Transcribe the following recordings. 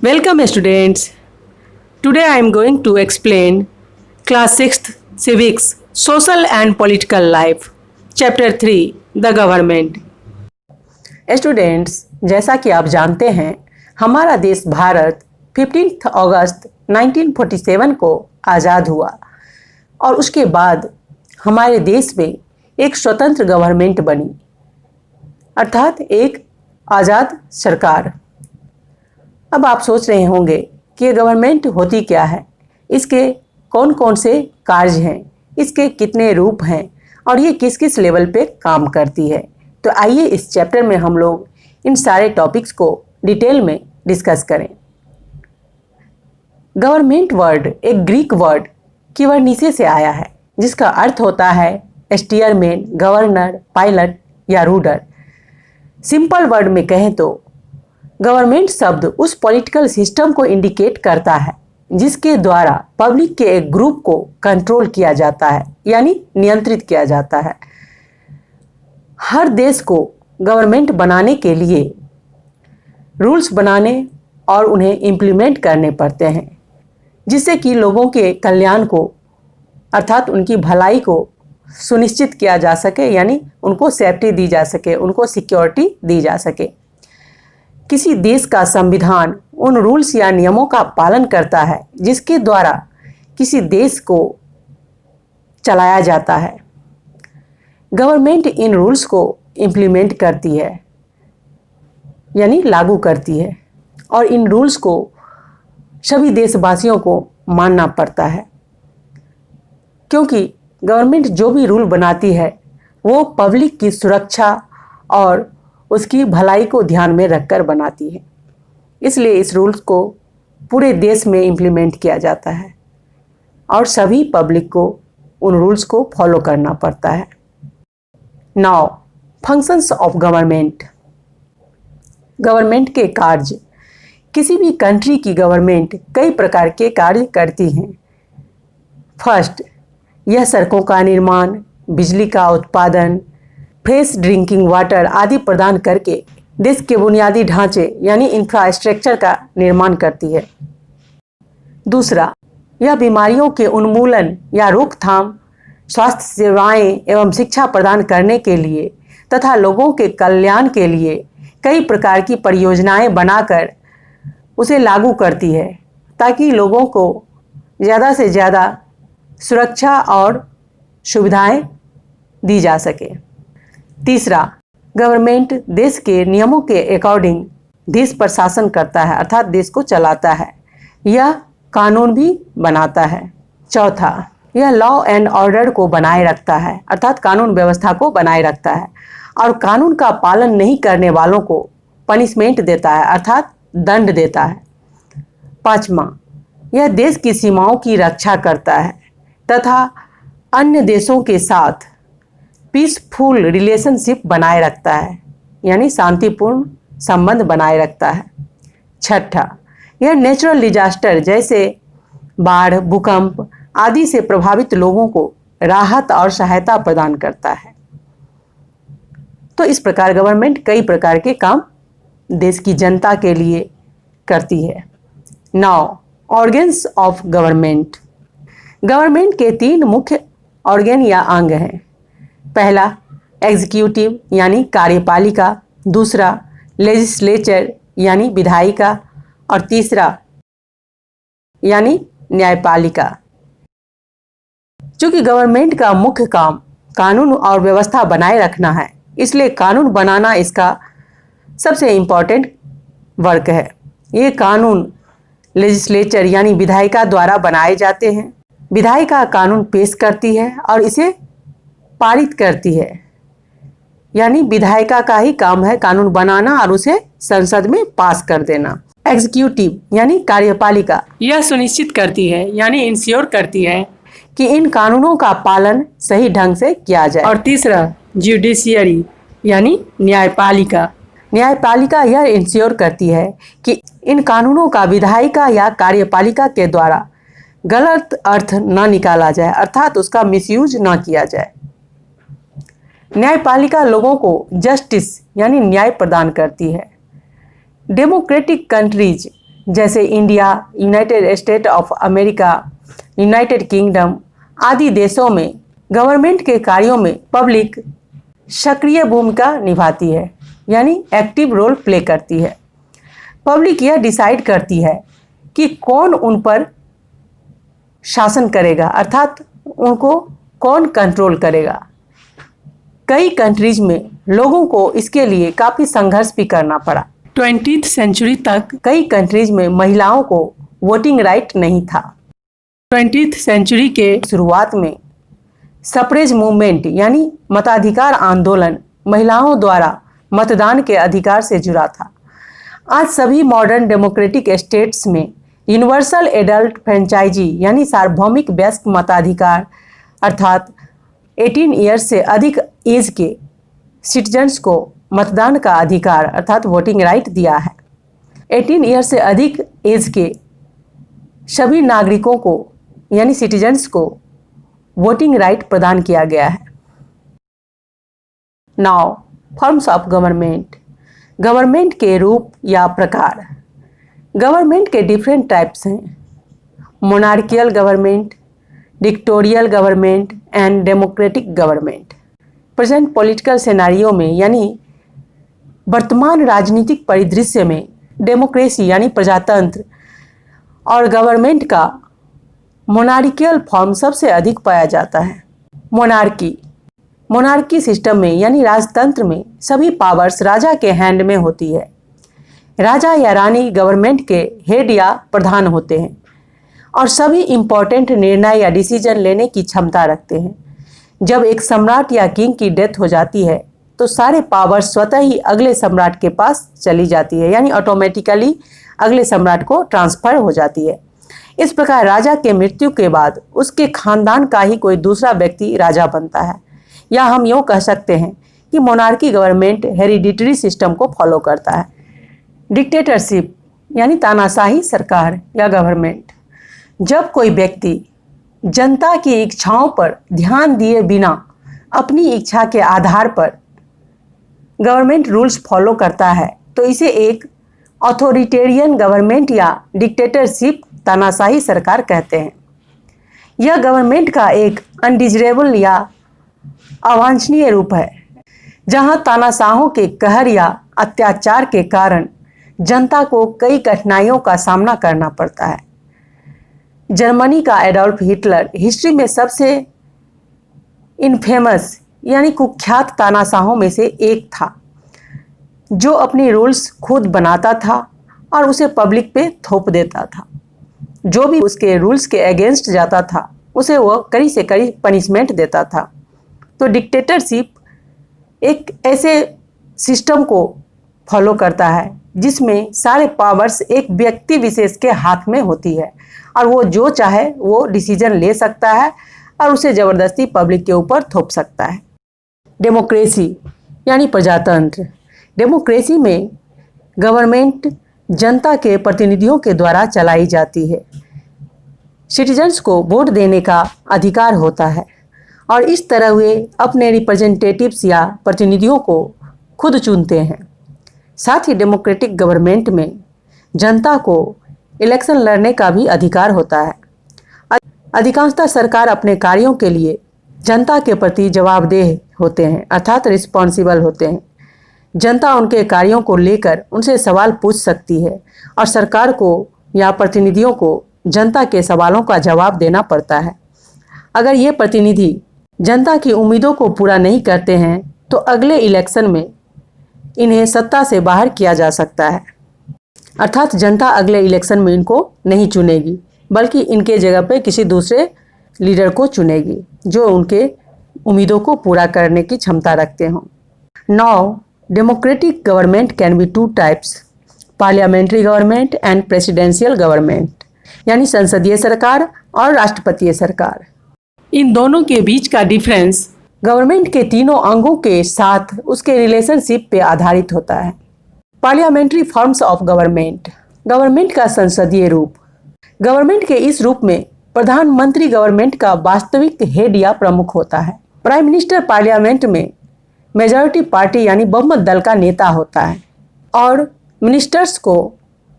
Welcome students. Today I am going to explain class 6th civics, social and political life, chapter 3, the government. Students, जैसा कि आप जानते हैं, हमारा देश भारत 15 अगस्त 1947 को आज़ाद हुआ और उसके बाद हमारे देश में एक स्वतंत्र गवर्नमेंट बनी, अर्थात एक आज़ाद सरकार। अब आप सोच रहे होंगे कि ये गवर्नमेंट होती क्या है, इसके कौन कौन से कार्य हैं, इसके कितने रूप हैं और ये किस किस लेवल पे काम करती है। तो आइए इस चैप्टर में हम लोग इन सारे टॉपिक्स को डिटेल में डिस्कस करें। गवर्नमेंट वर्ड एक ग्रीक वर्ड किवर्निसे से आया है, जिसका अर्थ होता है स्टीयरमैन, गवर्नर, पायलट या रूडर। सिंपल वर्ड में कहें तो गवर्नमेंट शब्द उस पॉलिटिकल सिस्टम को इंडिकेट करता है जिसके द्वारा पब्लिक के एक ग्रुप को कंट्रोल किया जाता है, यानी नियंत्रित किया जाता है। हर देश को गवर्नमेंट बनाने के लिए रूल्स बनाने और उन्हें इम्प्लीमेंट करने पड़ते हैं, जिससे कि लोगों के कल्याण को अर्थात उनकी भलाई को सुनिश्चित किया जा सके, यानी उनको सेफ्टी दी जा सके, उनको सिक्योरिटी दी जा सके। किसी देश का संविधान उन रूल्स या नियमों का पालन करता है जिसके द्वारा किसी देश को चलाया जाता है। गवर्नमेंट इन रूल्स को इम्प्लीमेंट करती है, यानी लागू करती है, और इन रूल्स को सभी देशवासियों को मानना पड़ता है, क्योंकि गवर्नमेंट जो भी रूल बनाती है वो पब्लिक की सुरक्षा और उसकी भलाई को ध्यान में रखकर बनाती है। इसलिए इस रूल्स को पूरे देश में इम्प्लीमेंट किया जाता है और सभी पब्लिक को उन रूल्स को फॉलो करना पड़ता है। Now functions of government. Government के कार्य। किसी भी कंट्री की गवर्नमेंट कई प्रकार के कार्य करती हैं। फर्स्ट, यह सड़कों का निर्माण, बिजली का उत्पादन, फ्रेश ड्रिंकिंग वाटर आदि प्रदान करके देश के बुनियादी ढांचे यानी इंफ्रास्ट्रक्चर का निर्माण करती है। दूसरा, यह बीमारियों के उन्मूलन या रोकथाम, स्वास्थ्य सेवाएं एवं शिक्षा प्रदान करने के लिए तथा लोगों के कल्याण के लिए कई प्रकार की परियोजनाएं बनाकर उसे लागू करती है, ताकि लोगों को ज़्यादा से ज़्यादा सुरक्षा और सुविधाएं दी जा सके। तीसरा, गवर्नमेंट देश के नियमों के अकॉर्डिंग देश पर शासन करता है, अर्थात देश को चलाता है। यह कानून भी बनाता है। चौथा, यह लॉ एंड ऑर्डर को बनाए रखता है, अर्थात कानून व्यवस्था को बनाए रखता है और कानून का पालन नहीं करने वालों को पनिशमेंट देता है, अर्थात दंड देता है। पाँचवा, यह देश की सीमाओं की रक्षा करता है तथा अन्य देशों के साथ पीसफुल रिलेशनशिप बनाए रखता है, यानी शांतिपूर्ण संबंध बनाए रखता है। छठा, यह नेचुरल डिजास्टर जैसे बाढ़, भूकंप आदि से प्रभावित लोगों को राहत और सहायता प्रदान करता है। तो इस प्रकार गवर्नमेंट कई प्रकार के काम देश की जनता के लिए करती है। Now organs of government. Government के 3 मुख्य ऑर्गन या अंग हैं। पहला, एग्जीक्यूटिव यानी कार्यपालिका, दूसरा लेजिस्लेचर यानी विधायिका और तीसरा यानी न्यायपालिका। चूँकि गवर्नमेंट का मुख्य काम कानून और व्यवस्था बनाए रखना है, इसलिए कानून बनाना इसका सबसे इम्पॉर्टेंट वर्क है। ये कानून लेजिस्लेचर यानी विधायिका द्वारा बनाए जाते हैं। विधायिका कानून पेश करती है और इसे पारित करती है, यानी विधायिका का ही काम है कानून बनाना और उसे संसद में पास कर देना। एग्जीक्यूटिव यानी कार्यपालिका यह सुनिश्चित करती है, यानी इंश्योर करती है कि इन कानूनों का पालन सही ढंग से किया जाए। और तीसरा, जुडिशियरी यानी न्यायपालिका। न्यायपालिका यह इंश्योर करती है कि इन कानूनों का विधायिका या कार्यपालिका के द्वारा गलत अर्थ न निकाला जाए, अर्थात उसका मिसयूज न किया जाए। न्यायपालिका लोगों को जस्टिस यानी न्याय प्रदान करती है। डेमोक्रेटिक कंट्रीज जैसे India, United state of America, United kingdom आदि देशों में गवर्नमेंट के कार्यों में पब्लिक सक्रिय भूमिका निभाती है, यानी एक्टिव रोल प्ले करती है। पब्लिक यह डिसाइड करती है कि कौन उन पर शासन करेगा, अर्थात उनको कौन कंट्रोल करेगा। कई कंट्रीज में लोगों को इसके लिए काफ़ी संघर्ष भी करना पड़ा। 20वीं सेंचुरी तक कई कंट्रीज में महिलाओं को वोटिंग राइट नहीं था। 20वीं सेंचुरी के शुरुआत में सफ्रेज मूवमेंट यानी मताधिकार आंदोलन महिलाओं द्वारा मतदान के अधिकार से जुड़ा था। आज सभी मॉडर्न डेमोक्रेटिक स्टेट्स में यूनिवर्सल एडल्ट फ्रेंचाइजी यानी सार्वभौमिक वयस्क मताधिकार अर्थात 18 ईयर्स से अधिक एज के सिटीजन्स को मतदान का अधिकार अर्थात वोटिंग राइट दिया है। 18 ईयर से अधिक एज के सभी नागरिकों को यानी सिटीजन्स को वोटिंग राइट प्रदान किया गया है। Now forms of government. Government के रूप या प्रकार। गवर्नमेंट के डिफरेंट टाइप्स हैं। Monarchial government, dictatorial government and democratic government. Present political scenario में यानी वर्तमान राजनीतिक परिदृश्य में डेमोक्रेसी यानी प्रजातंत्र और गवर्नमेंट का मोनार्कियल फॉर्म सबसे अधिक पाया जाता है। मोनार्की सिस्टम में यानी राजतंत्र में सभी पावर्स राजा के हैंड में होती है। राजा या रानी गवर्नमेंट के हेड या प्रधान होते हैं और सभी इम्पोर्टेंट निर्णय या डिसीजन लेने की क्षमता रखते हैं। जब एक सम्राट या किंग की डेथ हो जाती है तो सारे पावर स्वतः ही अगले सम्राट के पास चली जाती है, यानी ऑटोमेटिकली अगले सम्राट को ट्रांसफर हो जाती है। इस प्रकार राजा के मृत्यु के बाद उसके खानदान का ही कोई दूसरा व्यक्ति राजा बनता है, या हम यूँ कह सकते हैं कि मोनार्की गवर्नमेंट हेरिडिटरी सिस्टम को फॉलो करता है। डिक्टेटरशिप यानी तानाशाही सरकार या गवर्नमेंट। जब कोई व्यक्ति जनता की इच्छाओं पर ध्यान दिए बिना अपनी इच्छा के आधार पर गवर्नमेंट रूल्स फॉलो करता है तो इसे एक ऑथोरिटेरियन गवर्नमेंट या डिक्टेटरशिप तानाशाही सरकार कहते हैं। यह गवर्नमेंट का एक अनडिजरेबल या अवांछनीय रूप है, जहां तानाशाहों के कहर या अत्याचार के कारण जनता को कई कठिनाइयों का सामना करना पड़ता है। जर्मनी का एडोल्फ हिटलर हिस्ट्री में सबसे इनफेमस यानी कुख्यात तानाशाहों में से एक था, जो अपनी रूल्स खुद बनाता था और उसे पब्लिक पे थोप देता था। जो भी उसके रूल्स के अगेंस्ट जाता था उसे वो कड़ी से कड़ी पनिशमेंट देता था। तो डिक्टेटरशिप एक ऐसे सिस्टम को फॉलो करता है जिसमें सारे पावर्स एक व्यक्ति विशेष के हाथ में होती है और वो जो चाहे वो डिसीजन ले सकता है और उसे ज़बरदस्ती पब्लिक के ऊपर थोप सकता है। डेमोक्रेसी यानी प्रजातंत्र। डेमोक्रेसी में गवर्नमेंट जनता के प्रतिनिधियों के द्वारा चलाई जाती है। सिटीजन्स को वोट देने का अधिकार होता है और इस तरह वे अपने रिप्रेजेंटेटिव्स या प्रतिनिधियों को खुद चुनते हैं। साथ ही डेमोक्रेटिक गवर्नमेंट में जनता को इलेक्शन लड़ने का भी अधिकार होता है। अधिकांशतः सरकार अपने कार्यों के लिए जनता के प्रति जवाबदेह होते हैं, अर्थात रिस्पॉन्सिबल होते हैं। जनता उनके कार्यों को लेकर उनसे सवाल पूछ सकती है और सरकार को या प्रतिनिधियों को जनता के सवालों का जवाब देना पड़ता है। अगर ये प्रतिनिधि जनता की उम्मीदों को पूरा नहीं करते हैं तो अगले इलेक्शन में इन्हें सत्ता से बाहर किया जा सकता है, अर्थात जनता अगले इलेक्शन में इनको नहीं चुनेगी बल्कि इनके जगह पे किसी दूसरे लीडर को चुनेगी जो उनके उम्मीदों को पूरा करने की क्षमता रखते हों। Now democratic government can be two types, parliamentary government and presidential government, यानी संसदीय सरकार और राष्ट्रपतीय सरकार। इन दोनों के बीच का डिफरेंस गवर्नमेंट के तीनों अंगों के साथ उसके रिलेशनशिप पे आधारित होता है। Parliamentary forms of government. Government का संसदीय रूप। गवर्नमेंट के इस रूप में प्रधानमंत्री गवर्नमेंट का वास्तविक हेड या प्रमुख होता है। प्राइम मिनिस्टर पार्लियामेंट में मेजॉरिटी पार्टी यानी बहुमत दल का नेता होता है और मिनिस्टर्स को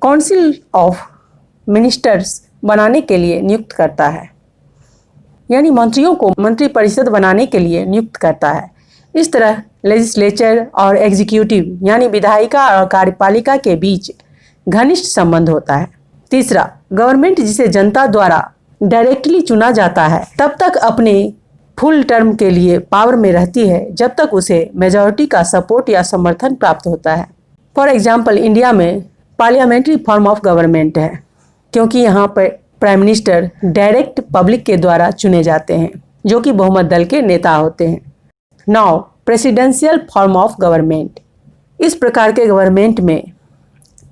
काउंसिल ऑफ मिनिस्टर्स बनाने के लिए नियुक्त करता है, यानी मंत्रियों को मंत्रिपरिषद बनाने के लिए नियुक्त करता है। इस तरह लेजिस्लेचर और एग्जीक्यूटिव यानी विधायिका और कार्यपालिका के बीच घनिष्ठ संबंध होता है। तीसरा, गवर्नमेंट जिसे जनता द्वारा डायरेक्टली चुना जाता है तब तक अपने फुल टर्म के लिए पावर में रहती है जब तक उसे मेजॉरिटी का सपोर्ट या समर्थन प्राप्त होता है। फॉर एग्जाम्पल, इंडिया में पार्लियामेंट्री फॉर्म ऑफ गवर्नमेंट है क्योंकि यहाँ पर प्राइम मिनिस्टर डायरेक्ट पब्लिक के द्वारा चुने जाते हैं जो कि बहुमत दल के नेता होते हैं। Now presidential form of government. इस प्रकार के गवर्नमेंट में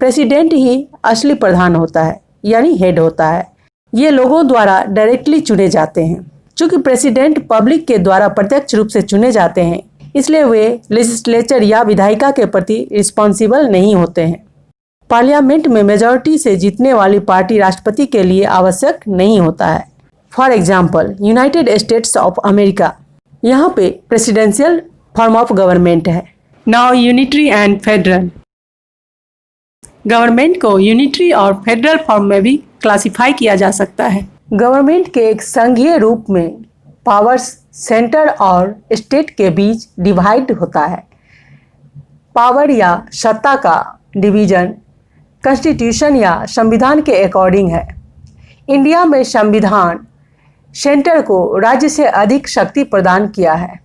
प्रेसिडेंट ही असली प्रधान होता है यानी हेड होता है। ये लोगों द्वारा डायरेक्टली चुने जाते हैं। चूँकि प्रेसिडेंट पब्लिक के द्वारा प्रत्यक्ष रूप से चुने जाते हैं इसलिए वे लेजिस्लेचर या विधायिका के प्रति रिस्पॉन्सिबल नहीं होते हैं। पार्लियामेंट में मेजॉरिटी से जीतने वाली पार्टी राष्ट्रपति के लिए आवश्यक नहीं होता है। For example, United states of America, यहाँ पे प्रेसिडेंशियल फॉर्म ऑफ गवर्नमेंट है। Now unitary and federal. Government को यूनिटरी और फेडरल फॉर्म में भी क्लासिफाई किया जा सकता है। गवर्नमेंट के एक संघीय रूप में पावर्स सेंटर और स्टेट के बीच डिवाइड होता है। पावर या सत्ता का डिवीजन कॉन्स्टिट्यूशन या संविधान के अकॉर्डिंग है। इंडिया में संविधान सेंटर को राज्य से अधिक शक्ति प्रदान किया है।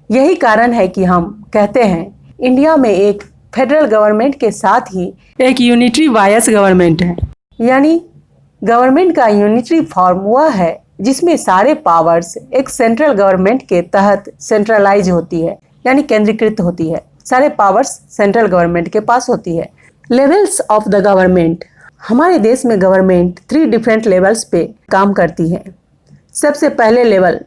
यही कारण है कि हम कहते हैं इंडिया में एक फेडरल गवर्नमेंट के साथ ही एक यूनिटरी वायस गवर्नमेंट है, यानी गवर्नमेंट का यूनिटरी फॉर्म वह है जिसमें सारे पावर्स एक सेंट्रल गवर्नमेंट के तहत सेंट्रलाइज होती है यानी केंद्रीकृत होती है। सारे पावर्स सेंट्रल गवर्नमेंट के पास होती है। Levels of the government. हमारे देश में गवर्नमेंट 3 डिफरेंट लेवल्स पे काम करती है। सबसे पहले लेवल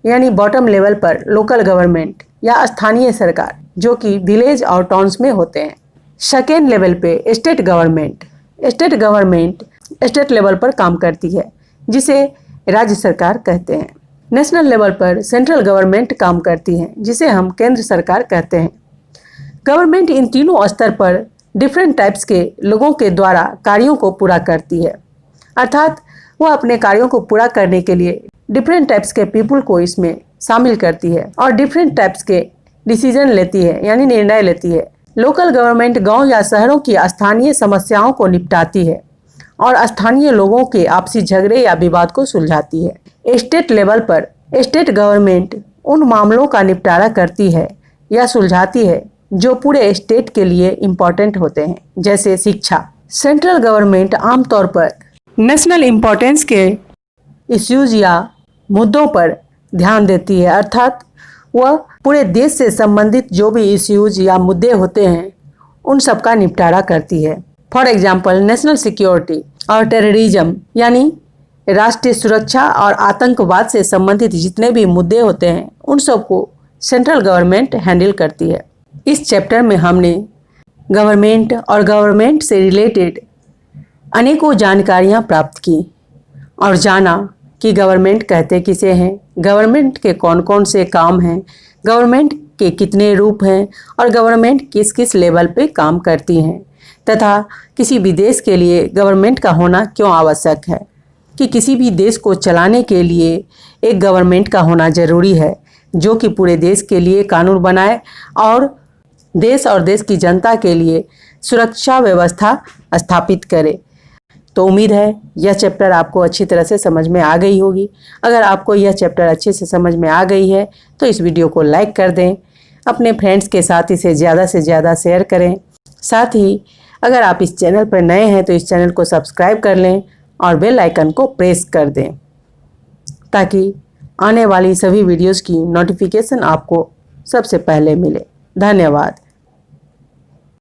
यानी बॉटम लेवल पर लोकल गवर्नमेंट या स्थानीय सरकार जो कि विलेज और टाउन्स में होते हैं। सेकेंड लेवल पे state government. State government state level पर काम करती है जिसे राज्य सरकार कहते हैं। नेशनल लेवल पर सेंट्रल गवर्नमेंट काम करती है जिसे हम केंद्र सरकार कहते हैं। गवर्नमेंट इन तीनों स्तर पर डिफरेंट टाइप्स के लोगों के द्वारा कार्यों को पूरा करती है, अर्थात वह अपने कार्यों को पूरा करने के लिए डिफरेंट टाइप्स के पीपल को इसमें शामिल करती है और डिफरेंट टाइप्स के डिसीजन लेती है यानी निर्णय लेती है। लोकल गवर्नमेंट गांव या शहरों की स्थानीय समस्याओं को निपटाती है और स्थानीय लोगों के आपसी झगड़े या विवाद को सुलझाती है। स्टेट लेवल पर स्टेट गवर्नमेंट उन मामलों का निपटारा करती है या सुलझाती है जो पूरे स्टेट के लिए इम्पोर्टेंट होते हैं, जैसे शिक्षा। सेंट्रल गवर्नमेंट आमतौर पर नेशनल इम्पोर्टेंस के इश्यूज या मुद्दों पर ध्यान देती है, अर्थात वह पूरे देश से संबंधित जो भी इश्यूज या मुद्दे होते हैं उन सब का निपटारा करती है। फॉर एग्जाम्पल, नेशनल सिक्योरिटी और टेररिज्म यानी राष्ट्रीय सुरक्षा और आतंकवाद से संबंधित जितने भी मुद्दे होते हैं उन सबको सेंट्रल गवर्नमेंट हैंडल करती है। इस चैप्टर में हमने गवर्नमेंट और गवर्नमेंट से रिलेटेड अनेकों जानकारियां प्राप्त की और जाना कि गवर्नमेंट कहते किसे हैं, गवर्नमेंट के कौन कौन से काम हैं, गवर्नमेंट के कितने रूप हैं और गवर्नमेंट किस किस लेवल पे काम करती हैं, तथा किसी भी देश के लिए गवर्नमेंट का होना क्यों आवश्यक है, कि किसी भी देश को चलाने के लिए एक गवर्नमेंट का होना ज़रूरी है जो कि पूरे देश के लिए कानून बनाए और देश और देश की जनता के लिए सुरक्षा व्यवस्था स्थापित करे। तो उम्मीद है यह चैप्टर आपको अच्छी तरह से समझ में आ गई होगी। अगर आपको यह चैप्टर अच्छे से समझ में आ गई है तो इस वीडियो को लाइक कर दें, अपने फ्रेंड्स के साथ इसे ज़्यादा से ज़्यादा शेयर करें। साथ ही अगर आप इस चैनल पर नए हैं तो इस चैनल को सब्सक्राइब कर लें और बेल आइकन को प्रेस कर दें ताकि आने वाली सभी वीडियोज़ की नोटिफिकेशन आपको सबसे पहले मिले। धन्यवाद।